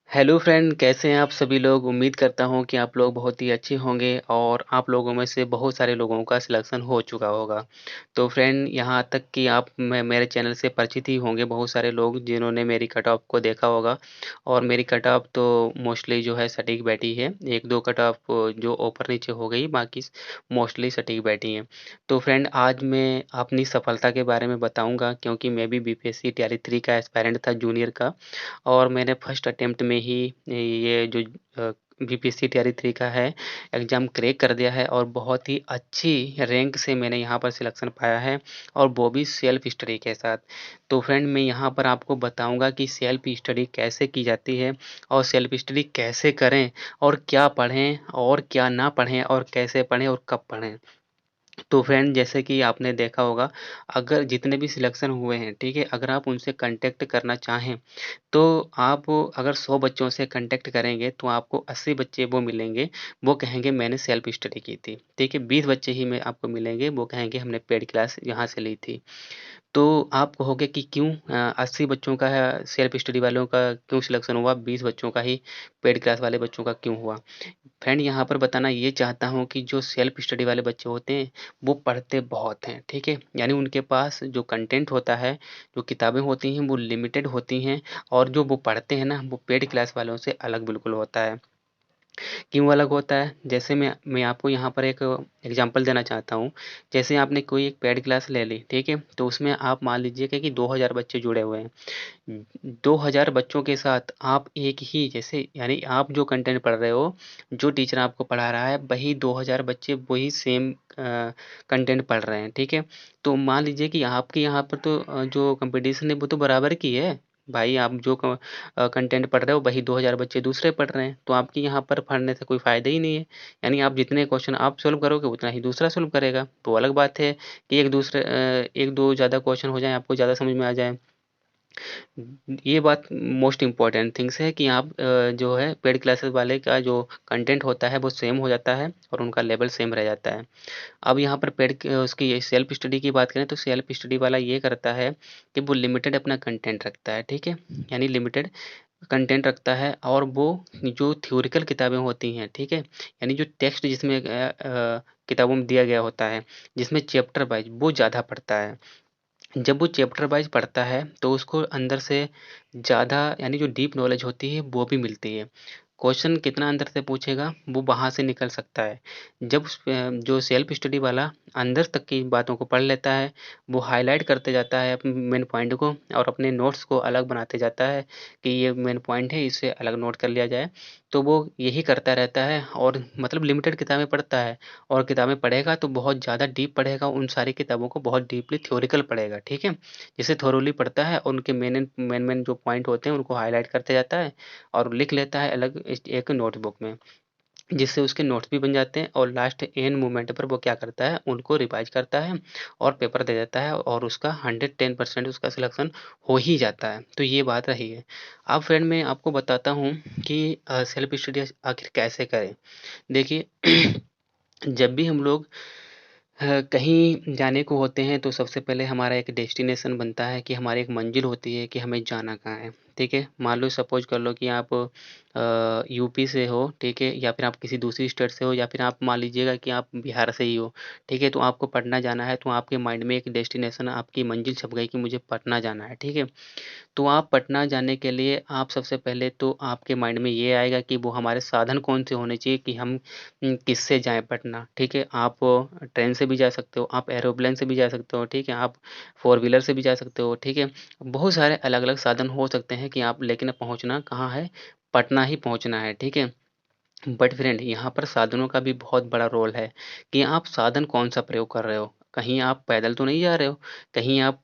Hello friend, कैसे हैं आप सभी लोग? उम्मीद करता हूँ कि आप लोग बहुत ही अच्छे होंगे और आप लोगों में से बहुत सारे लोगों का सिलेक्शन हो चुका होगा। तो फ्रेंड, यहाँ तक कि आप मेरे चैनल से परिचित ही होंगे बहुत सारे लोग जिन्होंने मेरी कट ऑफ को देखा होगा और मेरी कट ऑफ तो मोस्टली जो है सटीक बैठी है। 1-2 कट ऑफ जो ऊपर-नीचे हो गई, बाकी मोस्टली सटीक बैठी हैं। तो फ्रेंड, आज मैं अपनी सफलता के बारे में बताऊँगा क्योंकि मैं भी बीपीएससी टियर 3 का एस्पायरेंट था जूनियर का। और मैंने फर्स्ट अटेम्प्ट में ही ये जो बीपीएससी टियर 3 का है एग्ज़ाम क्रैक कर दिया है और बहुत ही अच्छी रैंक से मैंने यहाँ पर सिलेक्शन पाया है और वो भी सेल्फ स्टडी के साथ। तो फ्रेंड, मैं यहाँ पर आपको बताऊँगा कि सेल्फ स्टडी कैसे की जाती है और सेल्फ स्टडी कैसे करें और क्या पढ़ें और क्या ना पढ़ें और कैसे पढ़ें और कब पढ़ें। तो फ्रेंड, जैसे कि आपने देखा होगा, अगर जितने भी सिलेक्शन हुए हैं, ठीक है? अगर आप उनसे कॉन्टैक्ट करना चाहें, तो आप अगर 100 बच्चों से कॉन्टैक्ट करेंगे तो आपको 80 बच्चे वो मिलेंगे, वो कहेंगे मैंने सेल्फ स्टडी की थी, ठीक है? 20 बच्चे ही में आपको मिलेंगे, वो कहेंगे हमने पेड क्लास यहाँ से ली थी। तो आप कहोगे कि क्यों 80 बच्चों का है सेल्फ स्टडी वालों का क्यों सिलेक्शन हुआ, 20 बच्चों का ही पेड क्लास वाले बच्चों का क्यों हुआ? फ्रेंड, यहाँ पर बताना ये चाहता हूँ कि जो सेल्फ स्टडी वाले बच्चे होते हैं, वो पढ़ते बहुत हैं, ठीक है? यानी उनके पास जो कंटेंट होता है, जो किताबें होती हैं, वो लिमिटेड होती हैं और जो वो पढ़ते हैं ना, वो पेड क्लास वालों से अलग बिल्कुल होता है। क्यों अलग होता है? जैसे मैं आपको यहाँ पर एक एग्ज़ाम्पल देना चाहता हूँ। जैसे आपने कोई एक पेड क्लास ले ली, ठीक है? तो उसमें आप मान लीजिए कि 2000 बच्चे जुड़े हुए हैं। 2000 बच्चों के साथ आप एक ही जैसे यानी आप जो कंटेंट पढ़ रहे हो, जो टीचर आपको पढ़ा रहा है, वही 2000 बच्चे वही सेम कंटेंट पढ़ रहे हैं, ठीक है? तो मान लीजिए कि आपके यहाँ पर तो जो कॉम्पिटिशन है वो तो बराबर की है। भाई, आप जो कंटेंट पढ़ रहे हो वही 2000 बच्चे दूसरे पढ़ रहे हैं, तो आपके यहाँ पर पढ़ने से कोई फ़ायदा ही नहीं है। यानी आप जितने क्वेश्चन आप सॉल्व करोगे उतना ही दूसरा सॉल्व करेगा। तो अलग बात है कि 1-2 ज़्यादा क्वेश्चन हो जाएँ, आपको ज़्यादा समझ में आ जाए। ये बात मोस्ट इम्पोर्टेंट थिंग्स है कि आप जो है पेड क्लासेस वाले का जो कंटेंट होता है वो सेम हो जाता है और उनका लेवल सेम रह जाता है। अब यहाँ पर उसकी सेल्फ स्टडी की बात करें तो सेल्फ स्टडी वाला ये करता है कि वो लिमिटेड अपना कंटेंट रखता है, ठीक है? यानी लिमिटेड कंटेंट रखता है और वो जो थ्योरिकल किताबें होती हैं, ठीक है? यानी जो टेक्स्ट जिसमें किताबों में दिया गया होता है, जिसमें चैप्टर वाइज़ वो ज़्यादा पढ़ता है। जब वो चैप्टर वाइज़ पढ़ता है तो उसको अंदर से ज़्यादा यानी जो डीप नॉलेज होती है वो भी मिलती है। क्वेश्चन कितना अंदर से पूछेगा वो वहाँ से निकल सकता है। जब जो सेल्फ स्टडी वाला अंदर तक की बातों को पढ़ लेता है, वो हाइलाइट करते जाता है अपने मेन पॉइंट को और अपने नोट्स को अलग बनाते जाता है कि ये मेन पॉइंट है, इसे अलग नोट कर लिया जाए। तो वो यही करता रहता है और मतलब लिमिटेड किताबें पढ़ता है और किताबें पढ़ेगा तो बहुत ज़्यादा डीप पढ़ेगा, उन सारी किताबों को बहुत डीपली थ्योरिकल पढ़ेगा, ठीक है? जिसे थोरोली पढ़ता है और उनके मेन जो पॉइंट होते हैं उनको हाइलाइट करते जाता है और लिख लेता है अलग एक नोटबुक में, जिससे उसके नोट्स भी बन जाते हैं और लास्ट एंड मोमेंट पर वो क्या करता है, उनको रिवाइज़ करता है और पेपर दे देता है और उसका 110% उसका सिलेक्शन हो ही जाता है। तो ये बात रही है। अब फ्रेंड, मैं आपको बताता हूँ कि सेल्फ स्टडी आखिर कैसे करें? देखिए जब भी हम लोग कहीं जाने को होते हैं तो सबसे पहले हमारा एक डेस्टिनेशन बनता है कि हमारी एक मंजिल होती है कि हमें जाना कहाँ है, ठीक है? मान लो सपोज़ कर लो कि आप यूपी से हो, ठीक है? या फिर आप किसी दूसरी स्टेट से हो या फिर आप मान लीजिएगा कि आप बिहार से ही हो, ठीक है? तो आपको पटना जाना है तो आपके माइंड में एक डेस्टिनेशन आपकी मंजिल छप गई कि मुझे पटना जाना है, ठीक है? तो आप पटना जाने के लिए आप सबसे पहले तो आपके माइंड में ये आएगा कि वो हमारे साधन कौन-से होने चाहिए कि हम किससे जाएँ पटना, ठीक है? आप ट्रेन से भी जा सकते हो, आप एरोप्लेन से भी जा सकते हो, ठीक है? आप फ़ोर व्हीलर से भी जा सकते हो, ठीक है? बहुत सारे अलग-अलग साधन हो सकते हैं कि आप लेकिन पहुँचना कहाँ है? पटना ही पहुँचना है, ठीक है? बट फ्रेंड, यहाँ पर साधनों का भी बहुत बड़ा रोल है कि आप साधन कौन-सा प्रयोग कर रहे हो। कहीं आप पैदल तो नहीं जा रहे हो, कहीं आप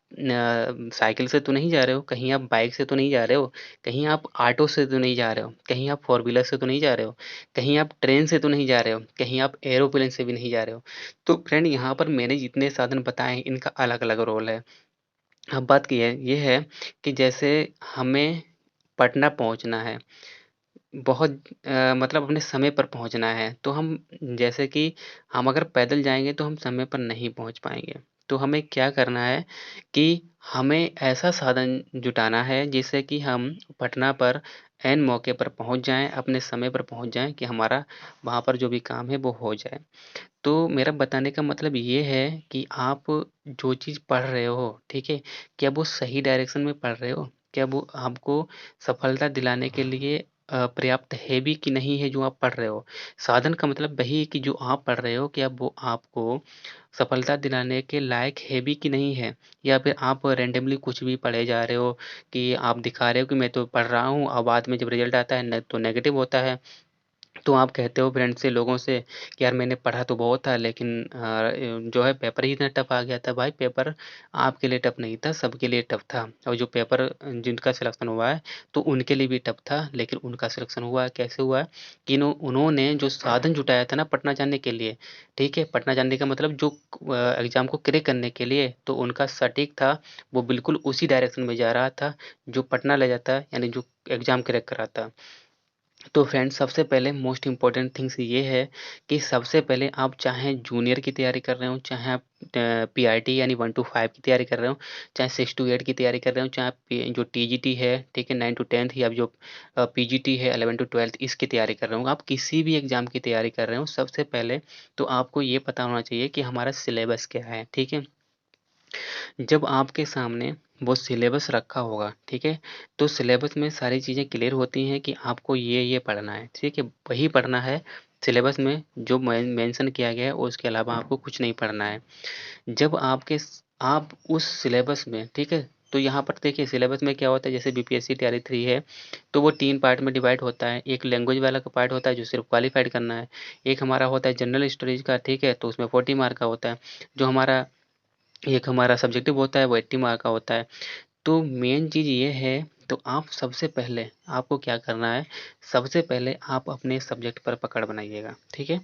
साइकिल से तो नहीं जा रहे हो, कहीं आप बाइक से तो नहीं जा रहे हो, कहीं आप ऑटो से तो नहीं जा रहे हो, कहीं आप फ़ोर व्हीलर से तो नहीं जा रहे हो, कहीं आप ट्रेन से तो नहीं जा रहे हो, कहीं आप एरोप्लेन से भी नहीं जा रहे हो। तो फ्रेंड, यहाँ पर मैंने जितने साधन बताए हैं, इनका अलग-अलग रोल है। अब बात ये है कि जैसे हमें पटना पहुँचना है, बहुत मतलब अपने समय पर पहुँचना है, तो हम जैसे कि हम अगर पैदल जाएँगे तो हम समय पर नहीं पहुँच पाएँगे, तो हमें क्या करना है कि हमें ऐसा साधन जुटाना है जिससे कि हम पटना पर ऐन मौके पर पहुँच जाएँ, अपने समय पर पहुँच जाएँ कि हमारा वहाँ पर जो भी काम है वो हो जाए। तो मेरा बताने का मतलब ये है कि आप जो चीज़ पढ़ रहे हो, ठीक है? क्या वो सही डायरेक्शन में पढ़ रहे हो? क्या वो आपको सफलता दिलाने के लिए पर्याप्त है भी कि नहीं है जो आप पढ़ रहे हो? साधन का मतलब वही है कि जो आप पढ़ रहे हो क्या वो आपको सफलता दिलाने के लायक है भी कि नहीं है? या फिर आप रैंडमली कुछ भी पढ़े जा रहे हो कि आप दिखा रहे हो कि मैं तो पढ़ रहा हूँ और बाद में जब रिज़ल्ट आता है न तो नेगेटिव होता है। तो आप कहते हो फ्रेंड से लोगों से कि यार मैंने पढ़ा तो बहुत था लेकिन जो है पेपर ही इतना टफ आ गया था। भाई पेपर आपके लिए टफ नहीं था, सबके लिए टफ था और जो पेपर जिनका सिलेक्शन हुआ है तो उनके लिए भी टफ था लेकिन उनका सिलेक्शन हुआ है। कैसे हुआ है कि उन्होंने जो साधन जुटाया था ना पटना जाने के लिए, ठीक है? पटना जाने का मतलब जो एग्ज़ाम को क्रैक करने के लिए तो उनका सटीक था, वो बिल्कुल उसी डायरेक्शन में जा रहा था जो पटना ले जाता है यानी जो एग्ज़ाम क्रैक कराता। तो फ्रेंड्स सबसे पहले मोस्ट इम्पोर्टेंट थिंग्स ये है कि सबसे पहले आप चाहे जूनियर की तैयारी कर रहे हो, चाहे आप पीआरटी यानी 1 टू 5 की तैयारी कर रहे हो, चाहे 6 टू 8 की तैयारी कर रहे हो, चाहे आप जो टीजीटी है, ठीक है 9 टू 10th या जो पीजीटी है 11 टू 12th इसकी तैयारी कर रहे हो, आप किसी भी एग्ज़ाम की तैयारी कर रहे हो, सबसे पहले तो आपको ये पता होना चाहिए कि हमारा सिलेबस क्या है, ठीक है? जब आपके सामने वो सिलेबस रखा होगा, ठीक है? तो सिलेबस में सारी चीज़ें क्लियर होती हैं कि आपको ये पढ़ना है, ठीक है? वही पढ़ना है सिलेबस में जो मेंशन किया गया है उसके अलावा आपको कुछ नहीं पढ़ना है। जब आप उस सिलेबस में, ठीक है? तो यहाँ पर देखिए सिलेबस में क्या होता है जैसे बीपीएससी तैयारी 3 है, तो वो 3 पार्ट में डिवाइड होता है। एक लैंग्वेज वाला का पार्ट होता है जो सिर्फ़ क्वालीफाइड करना है। एक हमारा होता है जनरल स्टडीज़ का, ठीक है? तो उसमें 40 मार्क का होता है। जो हमारा एक हमारा सब्जेक्टिव होता है वो 80 मार्क का होता है। तो मेन चीज़ ये है तो आप सबसे पहले आपको क्या करना है, सबसे पहले आप अपने सब्जेक्ट पर पकड़ बनाइएगा, ठीक है?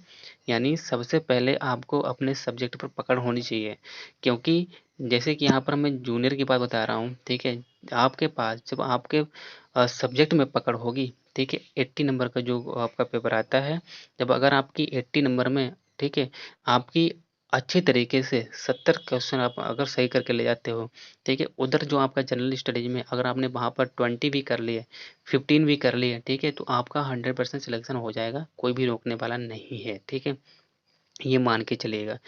यानी सबसे पहले आपको अपने सब्जेक्ट पर पकड़ होनी चाहिए क्योंकि जैसे कि यहाँ पर मैं जूनियर की बात बता रहा हूँ, ठीक है? आपके पास जब आपके सब्जेक्ट में पकड़ होगी, ठीक है? 80 नंबर का जो आपका पेपर आता है, जब अगर आपकी 80 नंबर में, ठीक है? आपकी अच्छे तरीके से 70 क्वेश्चन आप अगर सही करके ले जाते हो, ठीक है? उधर जो आपका जनरल स्टडीज़ में अगर आपने वहाँ पर 20 भी कर लिए, 15 भी कर लिए, ठीक है? तो आपका 100% सिलेक्शन हो जाएगा, कोई भी रोकने वाला नहीं है, ठीक है? ये मान के चलिएगा।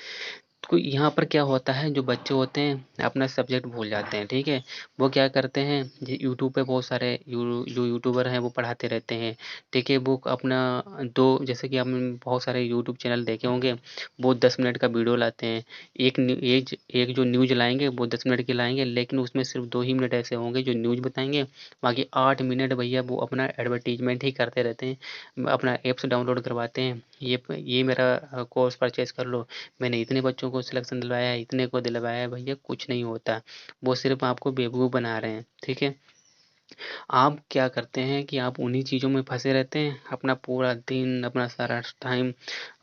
तो यहाँ पर क्या होता है जो बच्चे होते हैं अपना सब्जेक्ट भूल जाते हैं, ठीक है? वो क्या करते हैं यूट्यूब पे बहुत सारे जो यूट्यूबर हैं वो पढ़ाते रहते हैं, ठीक है? वो अपना 2 जैसे कि आपने बहुत सारे यूट्यूब चैनल देखे होंगे, वो 10 मिनट का वीडियो लाते हैं। एक जो न्यूज़ लाएँगे वो 10 मिनट की लाएँगे लेकिन उसमें सिर्फ़ 2 ही मिनट ऐसे होंगे जो न्यूज़ बताएँगे, बाकी 8 मिनट भैया वो अपना एडवर्टाइज़मेंट ही करते रहते हैं। अपना ऐप्स डाउनलोड करवाते हैं, ये मेरा कोर्स परचेज़ कर लो, मैंने इतने बच्चों को सिलेक्शन दिलवाया है, इतने को दिलवाया है, भैया कुछ नहीं होता। वो सिर्फ़ आपको बेवकूफ़ बना रहे हैं, ठीक है? आप क्या करते हैं कि आप उन्हीं चीज़ों में फँसे रहते हैं, अपना पूरा दिन, अपना सारा टाइम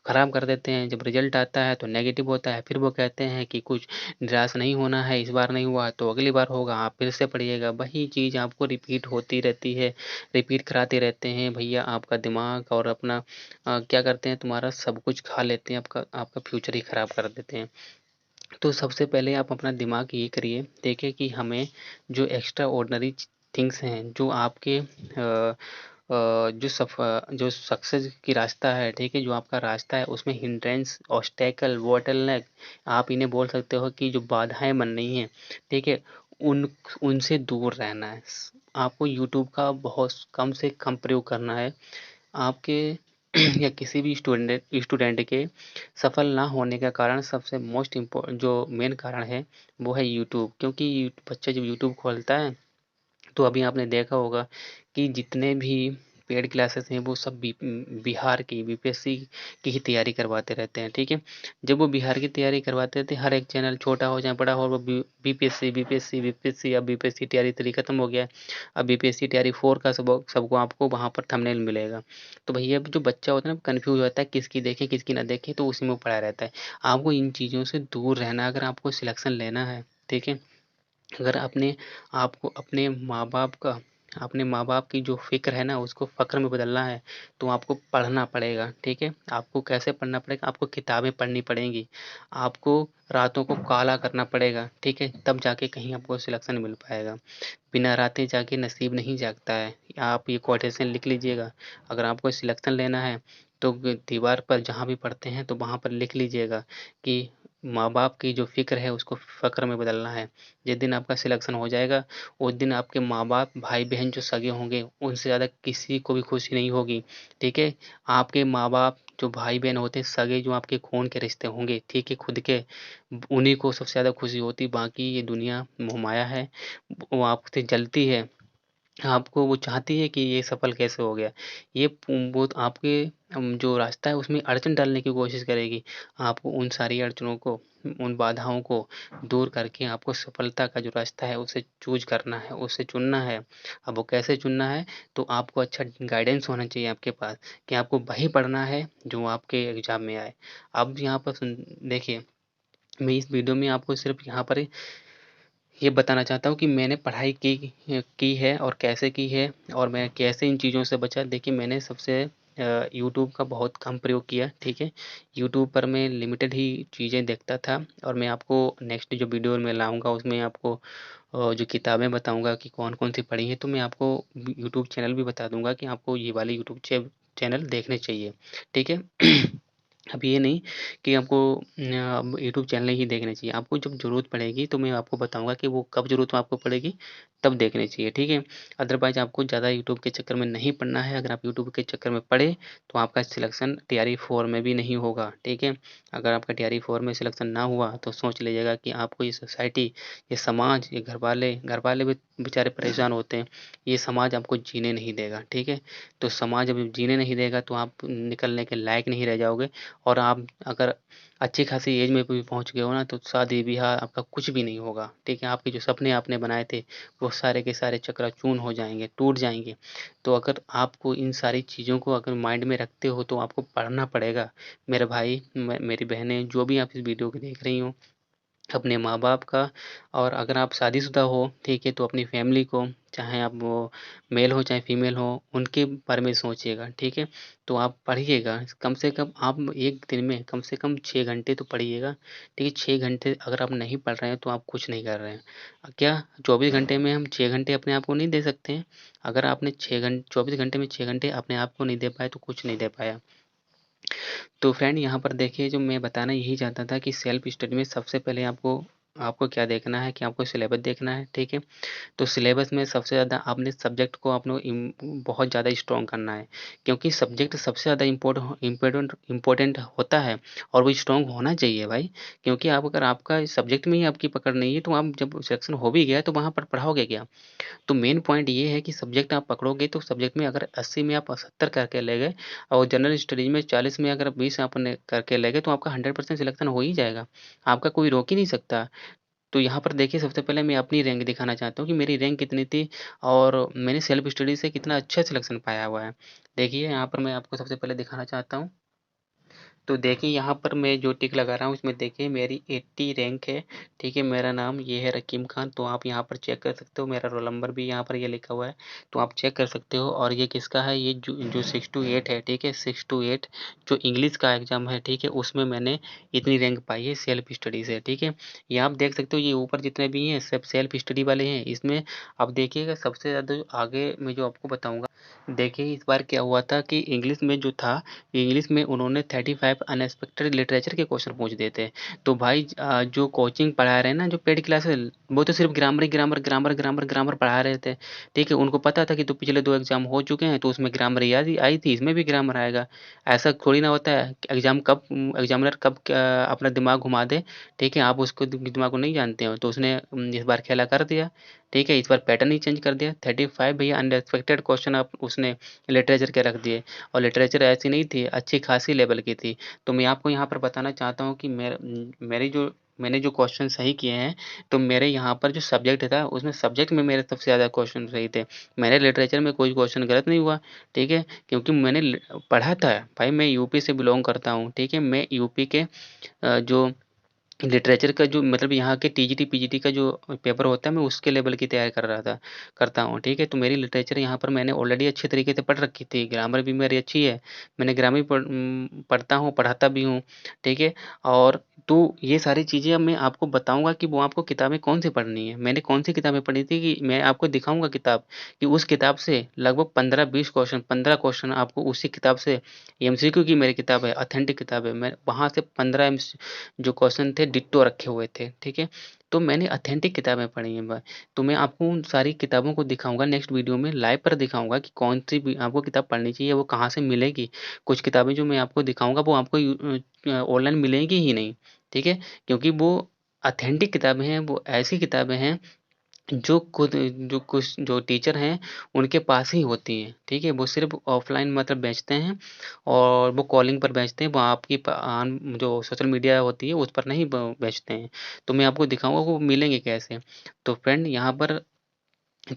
ख़राब कर देते हैं। जब रिज़ल्ट आता है तो नेगेटिव होता है, फिर वो कहते हैं कि कुछ निराश नहीं होना है, इस बार नहीं हुआ तो अगली बार होगा, आप फिर से पढ़िएगा। वही चीज़ आपको रिपीट होती रहती है, रिपीट कराते रहते हैं। भैया आपका दिमाग और अपना क्या करते हैं तुम्हारा सब कुछ खा लेते हैं, आपका आपका फ्यूचर ही ख़राब कर देते हैं। तो सबसे पहले आप अपना दिमाग ये करिए, देखिए कि हमें जो एक्स्ट्रा ऑर्डिनरी थिंग्स हैं, जो आपके जो सक्सेस की रास्ता है, ठीक है? जो आपका रास्ता है उसमें हिंड्रेंस, ऑब्स्टैकल, बॉटलनेक आप इन्हें बोल सकते हो कि जो बाधाएँ बन रही हैं, ठीक है? उन उनसे दूर रहना है। आपको यूट्यूब का बहुत कम से कम प्रयोग करना है। आपके या किसी भी स्टूडेंट के सफल ना होने का कारण सबसे मोस्ट जो मेन कारण है वो है यूट्यूब क्योंकि बच्चा जब यूट्यूब खोलता है तो अभी आपने देखा होगा कि जितने भी पेड क्लासेस हैं वो सब बिहार की बीपीएससी की ही तैयारी करवाते रहते हैं, ठीक है? जब वो बिहार की तैयारी करवाते रहते हैं हर एक चैनल छोटा हो चाहे बड़ा हो वो बीपीएससी अब बीपीएससी तैयारी 3 खत्म हो गया है। अब बीपीएससी तैयारी 4 का सबको आपको वहाँ पर थंबनेल मिलेगा। तो भैया जो बच्चा होता है ना कन्फ्यूज़ हो जाता है किसकी देखें किसकी ना देखें तो उसी में पड़ा रहता है। आपको इन चीज़ों से दूर रहना है अगर आपको सिलेक्शन लेना है, ठीक है? अगर आपने आपको अपने माँ-बाप का अपने माँ-बाप की जो फ़िक्र है ना उसको फ़क्र में बदलना है, तो आपको पढ़ना पड़ेगा, ठीक है? आपको कैसे पढ़ना पड़ेगा? आपको किताबें पढ़नी पड़ेंगी, आपको रातों को काला करना पड़ेगा, ठीक है? तब जाके कहीं आपको सिलेक्शन मिल पाएगा। बिना रातें जागे नसीब नहीं जागता है। आप ये कोटेशन लिख लीजिएगा। अगर आपको सिलेक्शन लेना है तो दीवार पर जहाँ भी पढ़ते हैं तो वहाँ पर लिख लीजिएगा कि माँ-बाप की जो फ़िक्र है उसको फ़क्र में बदलना है। जिस दिन आपका सिलेक्शन हो जाएगा उस दिन आपके माँ-बाप, भाई-बहन जो सगे होंगे उनसे ज़्यादा किसी को भी खुशी नहीं होगी, ठीक है? आपके माँ-बाप जो भाई-बहन होते हैं सगे जो आपके खून के रिश्ते होंगे, ठीक है? खुद के उन्हीं को सबसे ज़्यादा खुशी होती, बाकी ये दुनिया मोहमाया है। वो आपसे जलती है, आपको वो चाहती है कि ये सफल कैसे हो गया। ये वो आपके जो रास्ता है उसमें अड़चन डालने की कोशिश करेगी। आपको उन सारी अड़चनों को, उन बाधाओं को दूर करके आपको सफलता का जो रास्ता है उसे चूज़ करना है, उसे चुनना है। अब वो कैसे चुनना है, तो आपको अच्छा गाइडेंस होना चाहिए आपके पास कि आपको वही पढ़ना है जो आपके एग्ज़ाम में आए। अब यहाँ पर देखिए, मैं इस वीडियो में आपको सिर्फ़ यहाँ पर ये बताना चाहता हूँ कि मैंने पढ़ाई की है और कैसे की है और मैं कैसे इन चीज़ों से बचा। देखिए मैंने सबसे यूट्यूब का बहुत कम प्रयोग किया, ठीक है? यूट्यूब पर मैं लिमिटेड ही चीज़ें देखता था और मैं आपको नेक्स्ट जो वीडियो मैं लाऊँगा उसमें आपको जो किताबें बताऊँगा कि कौन-कौन सी पढ़ी हैं, तो मैं आपको यूट्यूब चैनल भी बता दूँगा कि आपको ये वाले यूट्यूब चैनल देखने चाहिए, ठीक है? अब ये नहीं कि आपको यूट्यूब चैनल ही देखने चाहिए। आपको जब ज़रूरत पड़ेगी तो मैं आपको बताऊँगा कि वो कब ज़रूरत आपको पड़ेगी, तब देखने चाहिए, ठीक है? अदरवाइज़ आपको ज़्यादा यूट्यूब के चक्कर में नहीं पड़ना है। अगर आप यूट्यूब के चक्कर में पड़े, तो आपका सिलेक्शन टीआरई 4 में भी नहीं होगा, ठीक है? अगर आपका टीआरई 4 में सिलेक्शन ना हुआ, तो सोच लीजिएगा कि आपको ये सोसाइटी, ये समाज, ये घरवाले भी बेचारे परेशान होते हैं। ये समाज आपको जीने नहीं देगा, ठीक है? तो समाज जब जीने नहीं देगा, तो आप निकलने के लायक नहीं रह जाओगे। और आप अगर अच्छी खासी एज में भी पहुँच गए हो ना तो शादी-ब्याह आपका कुछ भी नहीं होगा, ठीक है? आपके जो सपने आपने बनाए थे वो सारे के सारे चकनाचूर हो जाएँगे, टूट जाएँगे। तो अगर आपको इन सारी चीज़ों को अगर माइंड में रखते हो तो आपको पढ़ना पड़ेगा। मेरे भाई, मेरी बहनें जो भी आप इस वीडियो को देख रही हो, अपने माँ-बाप का और अगर आप शादीशुदा हो, ठीक है? तो अपनी फैमिली को, चाहे आप वो मेल हो चाहे फीमेल हो, उनके बारे में सोचिएगा, ठीक है? तो आप पढ़िएगा, कम से कम आप 1 दिन में कम से कम 6 घंटे तो पढ़िएगा, ठीक है? 6 घंटे अगर आप नहीं पढ़ रहे हैं, तो आप कुछ नहीं कर रहे हैं। क्या 24 घंटे में हम 6 घंटे अपने आप को नहीं दे सकते हैं? अगर आपने 24 घंटे में 6 घंटे अपने आप को नहीं दे पाए, तो कुछ नहीं दे पाया। तो फ्रेंड यहाँ पर देखिए जो मैं बताना यही चाहता था कि सेल्फ स्टडी में सबसे पहले आपको आपको क्या देखना है कि आपको सिलेबस देखना है, ठीक है? तो सिलेबस में सबसे ज़्यादा आपने सब्जेक्ट को आपने बहुत ज़्यादा स्ट्रॉन्ग करना है क्योंकि सब्जेक्ट सबसे ज़्यादा इम्पोर्टेंट होता है और वो स्ट्रॉन्ग होना चाहिए भाई क्योंकि आप अगर आपका सब्जेक्ट में ही आपकी पकड़ नहीं है तो आप जब सिलेक्शन हो भी गया तो वहाँ पर पढ़ाओगे क्या? तो मेन पॉइंट ये है कि सब्जेक्ट आप पकड़ोगे तो सब्जेक्ट में अगर 80 में आप 70 करके ले गए और जनरल स्टडीज़ में 40 में अगर 20 आपने करके ले गए तो आपका 100% सिलेक्शन हो ही जाएगा। आपका कोई रोक ही नहीं सकता। तो यहाँ पर देखिए सबसे पहले मैं अपनी रैंक दिखाना चाहता हूँ कि मेरी रैंक कितनी थी और मैंने सेल्फ स्टडी से कितना अच्छा सिलेक्शन पाया हुआ है। देखिए यहाँ पर मैं आपको सबसे पहले दिखाना चाहता हूँ। तो देखिए यहाँ पर मैं जो टिक लगा रहा हूँ इसमें देखिए मेरी 80 रैंक है, ठीक है? मेरा नाम ये है रकीम खान तो आप यहाँ पर चेक कर सकते हो, मेरा रोल नंबर भी यहाँ पर ये लिखा हुआ है, तो आप चेक कर सकते हो और ये किसका है ये जो 6 टू 8 है, ठीक है? 6 टू 8 जो इंग्लिश का एग्ज़ाम है, ठीक है? उसमें मैंने इतनी रैंक पाई है सेल्फ स्टडी से, ठीक है? ये आप देख सकते हो ये ऊपर जितने भी हैं सब सेल्फ स्टडी वाले हैं, इसमें आप देखिएगा सबसे ज़्यादा जो आगे मैं जो आपको बताऊँगा, देखिए इस बार क्या हुआ था कि इंग्लिश में जो था इंग्लिश में उन्होंने 35 अनएक्सपेक्टेड लिटरेचर के क्वेश्चन पूछ दिए थे। तो भाई जो कोचिंग पढ़ा रहे हैं ना जो पेड क्लासेस वो तो सिर्फ़ ग्रामर पढ़ा रहे थे। ठीक है? उनको पता था कि तो पिछले 2 एग्ज़ाम हो चुके हैं तो उसमें ग्रामर याद ही आई थी, इसमें भी ग्रामर आएगा। ऐसा थोड़ी ना होता है कि एग्ज़ामिनर कब क्या अपना दिमाग घुमा दे, ठीक है? आप उसको दिमाग को नहीं जानते हो। तो उसने इस बार खेला कर दिया, ठीक है? इस बार पैटर्न ही चेंज कर दिया। 35 भैया अनएक्सपेक्टेड क्वेश्चन आप उसने लिटरेचर के रख दिए। और लिटरेचर ऐसी नहीं थी, अच्छी खासी लेवल की थी। तो मैं आपको यहाँ पर बताना चाहता हूँ कि मैंने जो क्वेश्चन सही किए हैं, तो मेरे यहाँ पर जो सब्जेक्ट था, उसमें सब्जेक्ट में मेरे सबसे ज़्यादा क्वेश्चन सही थे। मेरे लिटरेचर में कोई क्वेश्चन गलत नहीं हुआ, ठीक है? क्योंकि मैंने पढ़ा था, भाई मैं यूपी से बिलॉन्ग करता हूँ, ठीक है? मैं यूपी के जो लिटरेचर का जो मतलब यहाँ के टीजीटी, पीजीटी का जो पेपर होता है, मैं उसके लेवल की तैयारी करता हूँ, ठीक है? तो मेरी लिटरेचर यहाँ पर मैंने ऑलरेडी अच्छे तरीके से पढ़ रखी थी, ग्रामर भी मेरी अच्छी है, मैंने ग्रामर पढ़ता हूँ, पढ़ाता भी हूँ, ठीक है? और तो ये सारी चीज़ें अब मैं आपको बताऊँगा कि वो आपको किताबें कौन-सी पढ़नी है। मैंने कौन-सी किताबें पढ़ी थी कि मैं आपको दिखाऊँगा किताब, कि उस किताब से लगभग 15-20 क्वेश्चन, 15 क्वेश्चन आपको उसी किताब से एमसीक्यू की मेरी किताब है, ऑथेंटिक किताब है, मैं वहाँ से 15 जो क्वेश्चन थे डिट्टो रखे हुए थे, ठीक है? तो मैंने ऑथेंटिक किताबें पढ़ी हैं तो मैं आपको उन सारी किताबों को दिखाऊँगा नेक्स्ट वीडियो में लाइव पर दिखाऊँगा कि कौन-सी भी आपको किताब पढ़नी चाहिए, वो कहाँ से मिलेगी। कुछ किताबें जो मैं आपको दिखाऊँगा वो आपको ऑनलाइन मिलेंगी ही नहीं, ठीक है? क्योंकि वो ऑथेंटिक किताबें हैं, वो ऐसी किताबें हैं जो खुद जो कुछ जो टीचर हैं, उनके पास ही होती हैं, ठीक है? वो सिर्फ़ ऑफ़लाइन मतलब बेचते हैं और वो कॉलिंग पर बेचते हैं, वो आपकी जो सोशल मीडिया होती है, उस पर नहीं बेचते हैं। तो मैं आपको दिखाऊँगा वो मिलेंगे कैसे। तो फ्रेंड यहाँ पर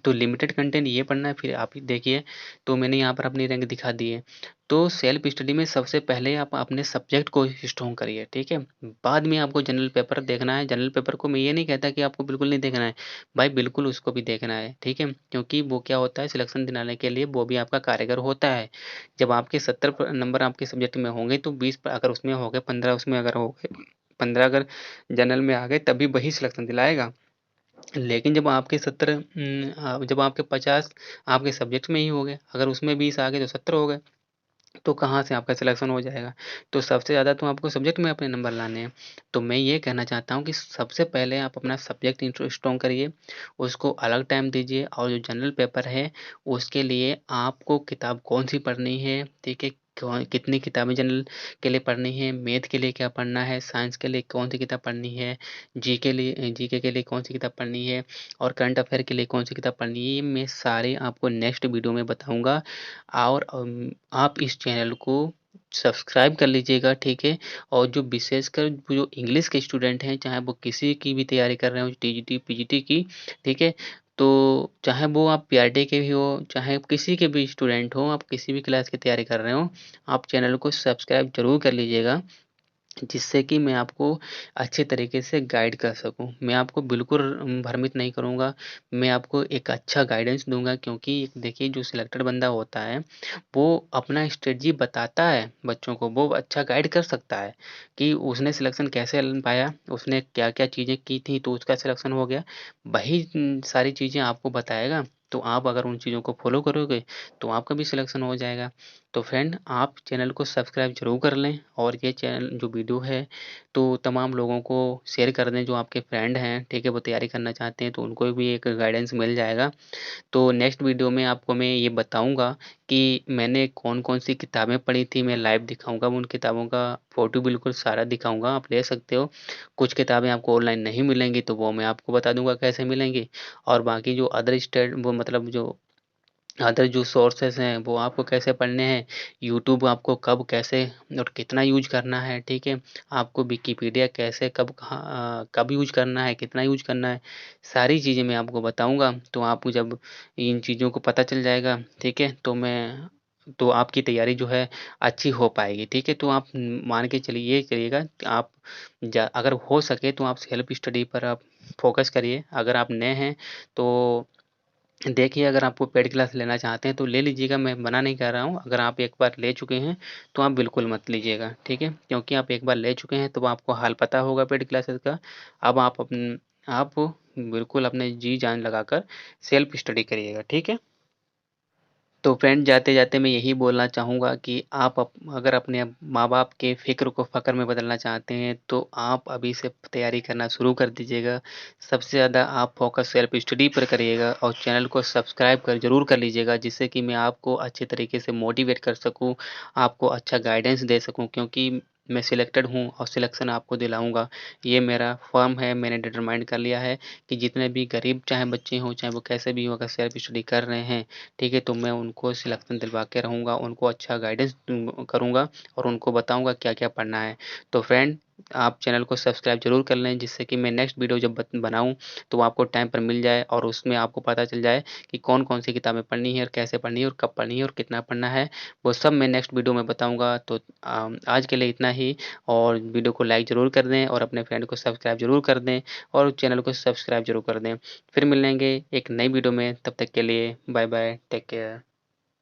तो लिमिटेड कंटेंट ये पढ़ना है फिर आप ही देखिए, तो मैंने यहाँ पर अपनी रैंक दिखा दी है। तो सेल्फ स्टडी में सबसे पहले आप अपने सब्जेक्ट को स्ट्रॉन्ग करिए, ठीक है? बाद में आपको जनरल पेपर देखना है, जनरल पेपर को मैं ये नहीं कहता कि आपको बिल्कुल नहीं देखना है, भाई बिल्कुल उसको भी देखना है, ठीक है? क्योंकि वो क्या होता है सिलेक्शन दिलाने के लिए वो भी आपका कारगर होता है। जब आपके 70 नंबर आपके सब्जेक्ट में होंगे तो 20 अगर उसमें हो गए, 15 उसमें अगर हो गए, 15 अगर जनरल में आ गए तभी वही सिलेक्शन दिलाएगा। लेकिन जब आपके 50 आपके सब्जेक्ट में ही हो गए, अगर उसमें 20 आ गए तो 70 हो गए, तो कहाँ से आपका सिलेक्शन हो जाएगा? तो सबसे ज़्यादा तो आपको सब्जेक्ट में अपने नंबर लाने हैं। तो मैं ये कहना चाहता हूँ कि सबसे पहले आप अपना सब्जेक्ट स्ट्रॉन्ग करिए, उसको अलग टाइम दीजिए और जो जनरल पेपर है, उसके लिए आपको किताब कौन-सी पढ़नी है, ठीक है? कितनी किताबें जनरल के लिए पढ़नी है, मैथ के लिए क्या पढ़ना है, साइंस के लिए कौन-सी किताब पढ़नी है, जीके के लिए कौन-सी किताब पढ़नी है और करंट अफ़ेयर के लिए कौन-सी किताब पढ़नी है, ये मैं सारे आपको नेक्स्ट वीडियो में बताऊँगा। और आप इस चैनल को सब्सक्राइब कर लीजिएगा, ठीक है? और जो विशेषकर जो इंग्लिश के स्टूडेंट हैं, चाहे वो किसी की भी तैयारी कर रहे हों, टीजीटी, पीजीटी की, ठीक है? तो चाहे वो आप पीआरटी के भी हो, चाहे किसी के भी स्टूडेंट हों, आप किसी भी क्लास की तैयारी कर रहे हों, आप चैनल को सब्सक्राइब ज़रूर कर लीजिएगा। जिससे कि मैं आपको अच्छे तरीके से गाइड कर सकूँ। मैं आपको बिल्कुल भ्रमित नहीं करूँगा, मैं आपको एक अच्छा गाइडेंस दूँगा क्योंकि देखिए जो सिलेक्टेड बंदा होता है, वो अपना स्ट्रेटजी बताता है बच्चों को, वो अच्छा गाइड कर सकता है कि उसने सिलेक्शन कैसे पाया, उसने क्या-क्या चीज़ें की थी तो उसका सिलेक्शन हो गया। वही सारी चीज़ें आपको बताएगा, तो आप अगर उन चीज़ों को फ़ॉलो करोगे, तो आपका भी सिलेक्शन हो जाएगा। तो फ्रेंड आप चैनल को सब्सक्राइब ज़रूर कर लें और ये चैनल जो वीडियो है तो तमाम लोगों को शेयर कर दें जो आपके फ्रेंड हैं, ठीक है? वो तैयारी करना चाहते हैं तो उनको भी एक गाइडेंस मिल जाएगा। तो नेक्स्ट वीडियो में आपको मैं ये बताऊँगा कि मैंने कौन-कौन सी किताबें पढ़ी थी, मैं लाइव दिखाऊँगा, उन किताबों का फ़ोटो बिल्कुल सारा दिखाऊँगा, आप ले सकते हो। कुछ किताबें आपको ऑनलाइन नहीं मिलेंगी तो वो मैं आपको बता दूँगा कैसे मिलेंगी और बाकी जो अदर स्टेट वो मतलब जो अदर जो सोर्सेज़ हैं वो आपको कैसे पढ़ने हैं, यूट्यूब आपको कब कैसे और कितना यूज़ करना है, ठीक है? आपको विकिपीडिया कैसे कब यूज़ करना है, कितना यूज़ करना है, सारी चीज़ें मैं आपको बताऊँगा। तो आपको जब इन चीज़ों को पता चल जाएगा, ठीक है? तो आपकी तैयारी जो है अच्छी हो पाएगी, ठीक है? तो आप मान के चलिए ये करिएगा कि आप अगर हो सके तो आप सेल्फ स्टडी पर आप फ़ोकस करिए। अगर आप नए हैं तो देखिए, अगर आपको पेड क्लास लेना चाहते हैं तो ले लीजिएगा, मैं मना नहीं कर रहा हूँ। अगर आप एक बार ले चुके हैं, तो आप बिल्कुल मत लीजिएगा, ठीक है? क्योंकि आप एक बार ले चुके हैं, तो आपको हाल पता होगा पेड क्लासेस का। अब आप बिल्कुल अपने जी-जान लगाकर सेल्फ स्टडी करिएगा, ठीक है? तो फ्रेंड जाते-जाते मैं यही बोलना चाहूँगा कि आप अगर अपने माँ-बाप के फ़िक्र को फ़क्र में बदलना चाहते हैं, तो आप अभी से तैयारी करना शुरू कर दीजिएगा। सबसे ज़्यादा आप फ़ोकस सेल्फ स्टडी पर करिएगा और चैनल को सब्सक्राइब ज़रूर कर लीजिएगा, जिससे कि मैं आपको अच्छे तरीके से मोटिवेट कर सकूँ, आपको अच्छा गाइडेंस दे सकूँ क्योंकि मैं सिलेक्टेड हूँ और सिलेक्शन आपको दिलाऊँगा। ये मेरा फ़र्म है, मैंने डिटरमाइन कर लिया है कि जितने भी गरीब चाहे बच्चे हों, चाहे वो कैसे भी हों, अगर सेल्फ स्टडी कर रहे हैं, ठीक है, तो मैं उनको सिलेक्शन दिलवा के रहूँगा, उनको अच्छा गाइडेंस करूँगा और उनको बताऊँगा क्या-क्या पढ़ना है। तो फ्रेंड आप चैनल को सब्सक्राइब ज़रूर कर लें, जिससे कि मैं नेक्स्ट वीडियो जब बनाऊँ तो आपको टाइम पर मिल जाए और उसमें आपको पता चल जाए कि कौन-कौन सी किताबें पढ़नी है और कैसे पढ़नी है और कब पढ़नी है और कितना पढ़ना है, वो सब मैं नेक्स्ट वीडियो में बताऊँगा। तो आज के लिए इतना ही, और वीडियो को लाइक ज़रूर कर दें और अपने फ्रेंड को सब्सक्राइब ज़रूर कर दें और चैनल को सब्सक्राइब ज़रूर कर दें। फिर मिलेंगे एक नई वीडियो में, तब तक के लिए बाय बाय, टेक केयर।